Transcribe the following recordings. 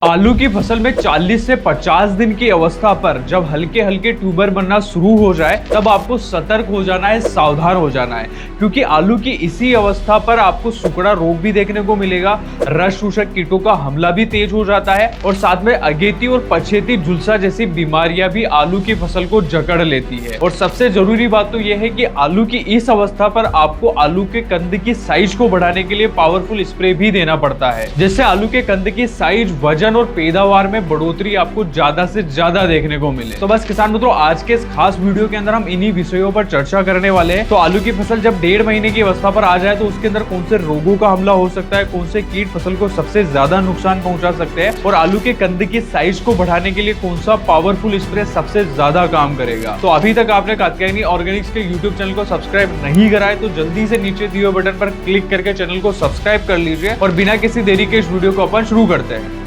आलू की फसल में 40 से 50 दिन की अवस्था पर जब हल्के हल्के ट्यूबर बनना शुरू हो जाए तब आपको सतर्क हो जाना है, सावधान हो जाना है, क्योंकि आलू की इसी अवस्था पर आपको सुकड़ा रोग भी देखने को मिलेगा। रस शोषक कीटों का हमला भी तेज हो जाता है और साथ में अगेती और पछेती झुलसा जैसी बीमारियां भी आलू की फसल को जकड़ लेती है। और सबसे जरूरी बात तो यह है कि आलू की इस अवस्था पर आपको आलू के कंद की साइज को बढ़ाने के लिए पावरफुल स्प्रे भी देना पड़ता है, जिससे आलू के कंद की साइज, वजन और पैदावार में बढ़ोतरी आपको ज्यादा से ज्यादा देखने को मिले। तो बस किसान मित्रों, आज के इस खास वीडियो के अंदर हम इन्हीं विषयों पर चर्चा करने वाले हैं। तो आलू की फसल जब 1.5 महीने की अवस्था पर आ जाए तो उसके अंदर कौन से रोगों का हमला हो सकता है, कौन से कीट फसल को सबसे ज्यादा नुकसान पहुंचा सकते हैं और आलू के कंद की साइज को बढ़ाने के लिए कौन सा पावरफुल स्प्रे सबसे ज्यादा काम करेगा। तो अभी तक आपने कात्यायनी ऑर्गेनिक्स के यूट्यूब चैनल को सब्सक्राइब नहीं करा है तो जल्दी से नीचे दिए हुए बटन पर क्लिक करके चैनल को सब्सक्राइब कर लीजिए और बिना किसी देरी के इस वीडियो को अपन शुरू करते हैं।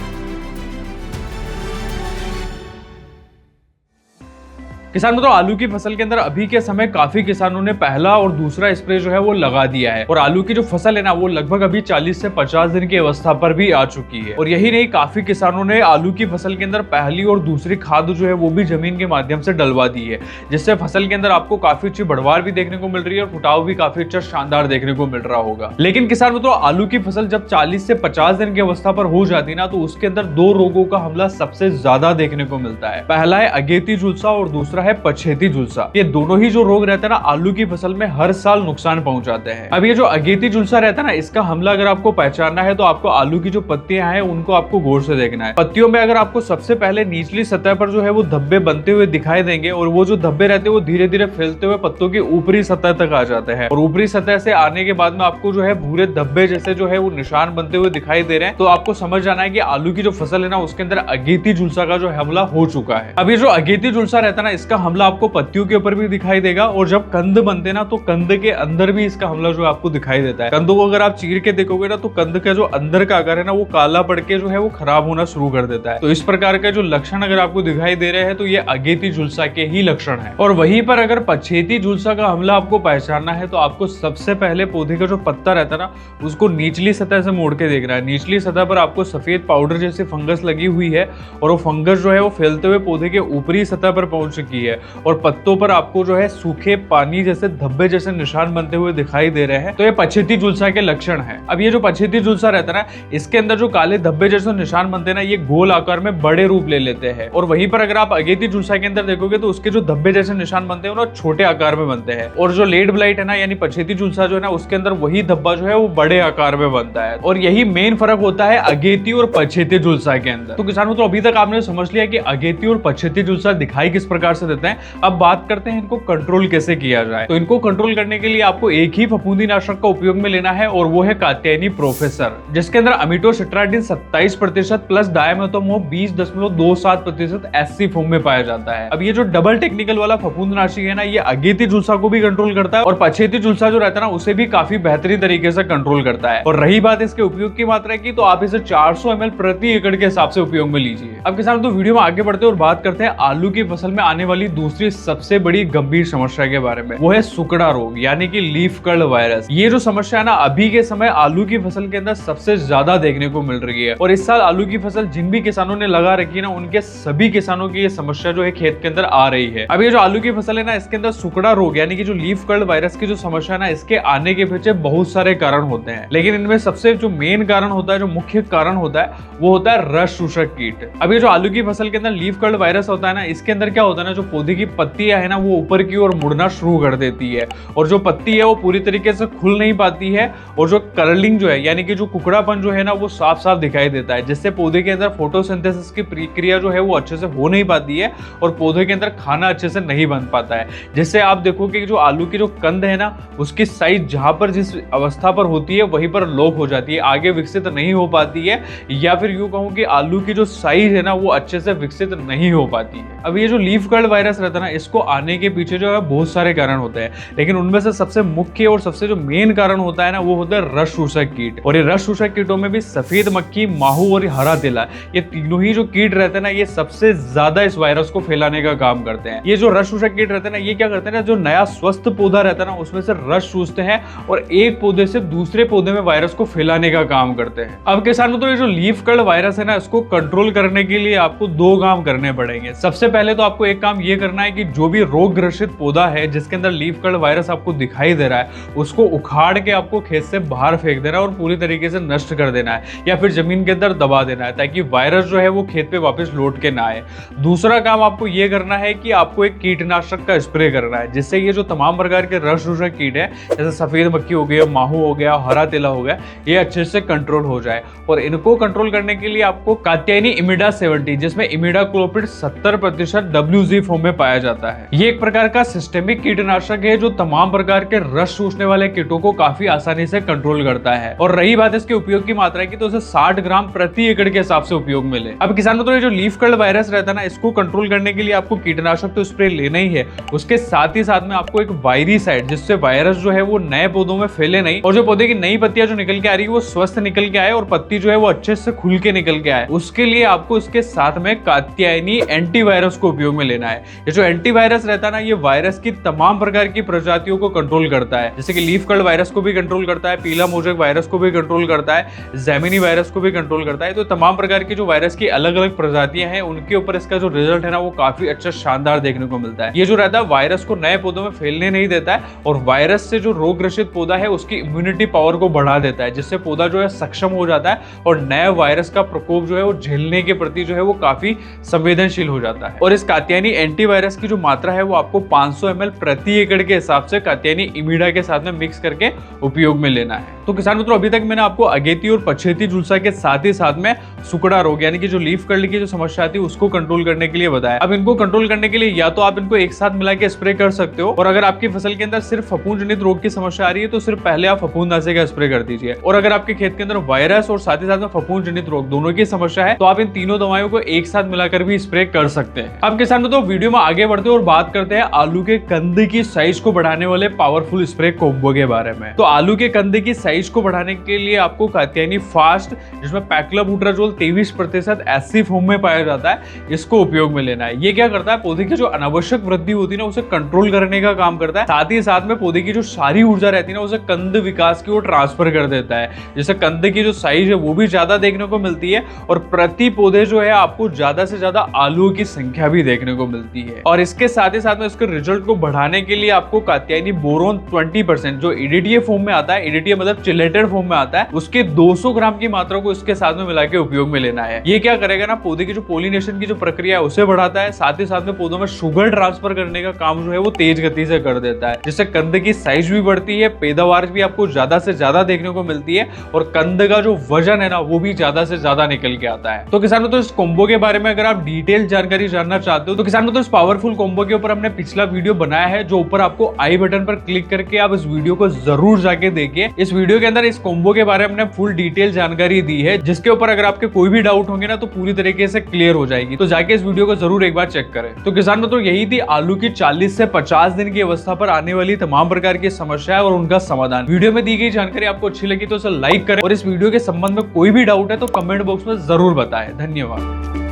किसान मित्रों, आलू की फसल के अंदर अभी के समय काफी किसानों ने पहला और दूसरा स्प्रे जो है वो लगा दिया है और आलू की जो फसल है ना वो लगभग अभी 40 से 50 दिन की अवस्था पर भी आ चुकी है। और यही नहीं, काफी किसानों ने आलू की फसल के अंदर पहली और दूसरी खाद जो है वो भी जमीन के माध्यम से डलवा दी है, जिससे फसल के अंदर आपको काफी अच्छी बढ़वार भी देखने को मिल रही है और फुटाव भी काफी अच्छा शानदार देखने को मिल रहा होगा। लेकिन किसान मित्रों, आलू की फसल जब 40 से 50 दिन की अवस्था पर हो जाती ना तो उसके अंदर 2 रोगों का हमला सबसे ज्यादा देखने को मिलता है। पहला है अगेती झुलसा और दूसरा है पछेती झुलसा। ये दोनों ही जो रोग रहते हैं ना आलू की फसल में हर साल नुकसान पहुंचाते हैं। अब ये जो अगेती झुलसा रहता है ना, इसका हमला अगर आपको पहचानना है तो आपको आलू की जो पत्तियां हैं उनको आपको गौर से देखना है। पत्तियों में अगर आपको सबसे पहले निचली सतह पर जो है वो धब्बे बनते हुए दिखाई देंगे और वो जो धब्बे रहते हैं वो धीरे धीरे फैलते हुए पत्तों की ऊपरी सतह तक आ जाते हैं और ऊपरी सतह से आने के बाद में आपको जो है भूरे धब्बे जैसे जो है वो निशान बनते हुए दिखाई दे रहे हैं। तो आपको समझ जाना है कि आलू की जो फसल है ना उसके अंदर अगेती झुलसा का जो हमला हो चुका है। अब ये जो अगेती झुलसा रहता है ना, इसका हमला आपको पत्तियों के ऊपर भी दिखाई देगा और जब कंद बनते ना तो कंद के अंदर भी इसका हमला जो आपको दिखाई देता है। कंदों को अगर आप चीर के देखोगे ना तो कंद का जो अंदर का आकार है ना वो काला पड़ के जो है वो खराब होना शुरू कर देता है। तो इस प्रकार का जो लक्षण अगर आपको दिखाई दे रहे हैं तो ये अगेती झुलसा के ही लक्षण है। और वहीं पर अगर पछेती झुलसा का हमला आपको पहचानना है तो आपको सबसे पहले पौधे का जो पत्ता रहता है ना उसको निचली सतह से मोड़ के देखना है। निचली सतह पर आपको सफेद पाउडर जैसी फंगस लगी हुई है और वो फंगस जो है वो फैलते हुए पौधे के ऊपरी सतह पर पहुंच चुकी है और पत्तों पर आपको जो है सूखे पानी जैसे धब्बे जैसे निशान बनते हुए दिखाई दे रहे हैं। तो ये पछेती झुलसा के लक्षण है। अब ये जो पछेती झुलसा रहता है ना, इसके अंदर जो काले धब्बे जैसे निशान बनते हैं ना ये गोल आकार में बड़े रूप ले लेते हैं और वहीं पर अगर आप अगेती झुलसा के अंदर देखोगे तो उसके जो धब्बे जैसे निशान बनते हैं वो छोटे आकार में बनते हैं और जो लेड ब्लाइट है ना यानी पछेती झुलसा जो है ना उसके अंदर वही धब्बा जो है वो बड़े आकार में बनता है और यही मेन फर्क होता है अगेती और पछेती झुलसा के अंदर। तो किसानों, तो अभी तक आपने समझ लिया कि अगेती और पछेती झुलसा दिखाई किस प्रकार से देते हैं। अब बात करते हैं इनको कंट्रोल कैसे किया जाए। तो इनको कंट्रोल करने के लिए आपको एक ही फफूंदीनाशक का उपयोग में लेना है और वो है कात्यायनी प्रोफेसर, जिसके अंदर अमीटोसिट्राटिन 27% प्लस डायमेथोमोब 20.27% एससी फॉर्म में पाया जाता है। अब ये जो डबल टेक्निकल वाला फफूंदनाशी है ना ये अगेती झुलसा को भी कंट्रोल करता है और पछेती झुलसा जो रहता है ना उसे भी काफी बेहतरीन तरीके से कंट्रोल करता है। और रही बात इसके उपयोग की मात्रा की, तो आप इसे 400 ml प्रति एकड़ के हिसाब से उपयोग में लीजिए। अब किसान, तो वीडियो में आगे बढ़ते और बात करते हैं आलू की फसल में आने वाली दूसरी सबसे बड़ी गंभीर समस्या के बारे में। वो है सुकड़ा रोग यानी कि लीफ कर्ल वायरस। ये जो समस्या है ना अभी के समय आलू की फसल के अंदर सबसे ज्यादा देखने को मिल रही है और इस साल आलू की फसल जिन भी किसानों ने लगा रखी है ना उनके सभी किसानों की ये समस्या जो है खेत के अंदर आ रही है। अब ये जो आलू की फसल है ना इसके अंदर सुकड़ा रोग यानी कि जो लीफ कर्ल वायरस की जो समस्या है ना इसके आने के पीछे बहुत सारे कारण होते हैं, लेकिन इनमें सबसे जो मेन कारण होता है, जो मुख्य कारण होता है वो होता है रस शोषक कीट। अब ये जो आलू की फसल के अंदर लीफ कर्ल वायरस होता है ना इसके अंदर क्या होता है ना, जो पौधे की पत्तियां है ना वो ऊपर की ओर मुड़ना शुरू कर देती है और जो पत्ती है वो पूरी तरीके से खुल नहीं पाती है और जो कर्लिंग जो है यानी कि जो कुकड़ापन जो है ना वो साफ साफ दिखाई देता है, जिससे पौधे के अंदर फोटोसिंथेसिस की प्रक्रिया जो है वो अच्छे से हो नहीं पाती है और पौधे के अंदर खाना अच्छे से नहीं बन पाता है, जिससे आप देखोगे कि जो आलू की जो कंद है ना उसकी साइज जहां पर जिस अवस्था पर होती है वहीं पर लोप हो जाती है, आगे विकसित नहीं हो पाती है, या फिर यूं कहूं कि आलू की जो साइज है ना वो अच्छे से विकसित नहीं हो पाती है। अब ये जो लीफ कर्ल वायरस रहता है ना, इसको आने के पीछे जो है बहुत सारे कारण होते हैं, लेकिन उनमें से सबसे मुख्य और सबसे जो मेन कारण होता है ना, वो होता है रस शोषक कीट। और ये रस शोषक कीटों में भी सफेद मक्खी, माहू और हरा तिला, ये तीनों ही जो कीट रहते हैं ना, ये सबसे ज्यादा इस वायरस को फैलाने का काम करते हैं। ये जो रस शोषक कीट रहते हैं ना, ये क्या करते हैं ना, जो नया स्वस्थ पौधा रहता है ना, उसमें से रस चूसते हैं और एक पौधे से दूसरे पौधे में वायरस को फैलाने का काम करते हैं। अब किसानों, तो ये जो लीफ कर्ल वायरस है ना, इसको कंट्रोल करने के लिए आपको दो काम करने पड़ेंगे। सबसे पहले तो आपको एक काम ये करना है कि जो भी रोग ग्रसित पौधा है जिसके अंदर लीफ कर्ल वायरस आपको दिखाई दे रहा है, उसको उखाड़ के आपको खेत से बाहर फेंक देना है और पूरी तरीके से नष्ट कर देना है, या फिर जमीन के अंदर दबा देना है, ताकि वायरस जो है वो खेत पे वापस लौट के ना आए। दूसरा काम आपको ये करना है कि आपको एक कीटनाशक का स्प्रे करना है, जिससे ये जो तमाम प्रकार के रस शोषक कीट है, जैसे सफेद मक्खी हो गया, माहू हो गया, हरा तिला हो गया, ये अच्छे से कंट्रोल हो जाए। और इनको कंट्रोल करने के लिए आपको कात्यायनी इमिडा 70, जिसमें इमिडाक्लोपिड 70% WZ फॉर्म में पाया जाता है। ये एक प्रकार का सिस्टेमिक कीटनाशक है जो तमाम प्रकार के रस चूसने वाले कीटों को काफी आसानी से कंट्रोल करता है। और रही बात इसके उपयोग की मात्रा की, तो उसे 60 ग्राम प्रति एकड़ के हिसाब से उपयोग में ले। अब किसानों, तो ये जो लीफ कर्ल वायरस रहता है ना, इसको कंट्रोल करने के लिए आपको कीटनाशक तो स्प्रे लेना ही है, उसके साथ ही साथ में आपको एक वायरीसाइड, जिससे वायरस जो है वो नए पौधों में फैले नहीं, और जो पौधे की नई पत्तियां जो निकल के आ रही है वो स्वस्थ निकल के आए और पत्ती जो है वो अच्छे से खुल के निकल के आए, उसके लिए आपको इसके साथ में कात्यायनी एंटीवायरस को उपयोग में लेना है। ये जो एंटीवायरस रहता है ना, ये वायरस की तमाम प्रकार की प्रजातियों को कंट्रोल करता है, जैसे कि लीफ कर्ल वायरस को भी कंट्रोल करता है, पीला मोजेक वायरस को भी कंट्रोल करता है, ज़ेमिनी वायरस को भी कंट्रोल करता है। तो तमाम प्रकार की जो वायरस की अलग अलग प्रजातियां हैं, उनके ऊपर इसका जो रिजल्ट है ना, वो काफी अच्छा शानदार देखने को मिलता है। ये जो रहता है वायरस को नए पौधों में फैलने नहीं देता है, और वायरस से जो रोग ग्रसित पौधा है उसकी इम्यूनिटी पावर को बढ़ा देता है, जिससे पौधा जो है सक्षम हो जाता है और नए वायरस का प्रकोप जो है वो झेलने के प्रति जो है वो काफी संवेदनशील हो जाता है। और इस कात्यायनी एंटीवायरस की जो मात्रा है वो आपको 500 ml प्रति एकड़ के हिसाब से कात्यायनी इमिडा के साथ में मिक्स करके उपयोग में लेना है। तो किसान मित्रों, अभी तक मैंने आपको अगेती और पछेती झुलसा के साथ ही साथ में सुकड़ा रोग, यानी कि जो लीफ कर्ल की जो समस्या थी, उसको कंट्रोल करने के लिए बताया। अब इनको कंट्रोल करने के लिए या तो आप इनको एक साथ मिला के स्प्रे कर सकते हो, और अगर आपकी फसल के अंदर सिर्फ फफूंद जनित रोग की समस्या आ रही है तो सिर्फ पहले आप फफूंदनाशक का स्प्रे कर दीजिए। और अगर आपके खेत के अंदर वायरस और साथ ही साथ में फफूंद जनित रोग दोनों की समस्या है, तो आप इन तीनों दवाइयों को एक साथ मिलाकर भी स्प्रे कर सकते हैं। अब किसान तो वीडियो में आगे बढ़ते हैं और बात करते हैं आलू के कंद की साइज को बढ़ाने वाले पावरफुल स्प्रे कॉम्बो के बारे में। तो आलू के कंद की साइज को बढ़ाने के लिए आपको कात्यायनी फास्ट, जिसमें पैक्लोबुटराजोल 23% SC फॉर्म में पाया जाता है, इसको उपयोग में लेना है। ये क्या करता है, पौधे की जो अनावश्यक वृद्धि होती है ना, उसे कंट्रोल करने का काम करता है, साथ ही साथ में पौधे की जो सारी ऊर्जा रहती है ना, उसे कंद विकास की ओर ट्रांसफर कर देता है, जिससे कंद की जो साइज है वो भी ज्यादा देखने को मिलती है, और प्रति पौधे जो है आपको ज्यादा से ज्यादा आलू की संख्या भी देखने को मिलती है। और इसके साथ ही साथ में इसके रिजल्ट को बढ़ाने के लिए आपको कात्यायनी बोरोन 20%, जो EDTA फॉर्म में आता है, EDTA मतलब चिलेटेड फॉर्म में आता है, उसके 200 ग्राम की मात्रा को इसके साथ में मिला के उपयोग में लेना है। ये क्या करेगा ना, पौधे की जो पोलिनेशन की जो प्रक्रिया है उसे बढ़ाता है, साथ ही साथ में पौधों में शुगर ट्रांसफर करने का काम जो है वो तेज गति से कर देता है, जिससे कंद की साइज भी बढ़ती है, पैदावार भी आपको ज्यादा से ज्यादा देखने को मिलती है, और कंद का जो वजन है ना, वो भी ज्यादा से ज्यादा निकल के आता है। तो किसानों, तो इस कॉम्बो के बारे में अगर आप डिटेल जानकारी जानना चाहते हो, तो किसानों, तो इस पावरफुल कॉम्बो के ऊपर हमने पिछला वीडियो बनाया है, जो ऊपर आपको आई बटन पर क्लिक करके आप इस वीडियो को जरूर जाके देखिए। इस वीडियो के अंदर इस कॉम्बो के बारे में हमने फुल डिटेल जानकारी दी है, जिसके ऊपर अगर आपके कोई भी डाउट होंगे ना, तो पूरी तरीके से क्लियर हो जाएगी। तो जाके इस वीडियो को जरूर एक बार चेक करें। तो किसानों, तो यही थी आलू की 40 से 50 दिन की अवस्था पर आने वाली तमाम प्रकार की समस्याएं और उनका समाधान। वीडियो में दी गई जानकारी आपको अच्छी लगी तो इसे लाइक करें, और इस वीडियो के संबंध में कोई भी डाउट है तो कमेंट बॉक्स में जरूर बताएं। धन्यवाद।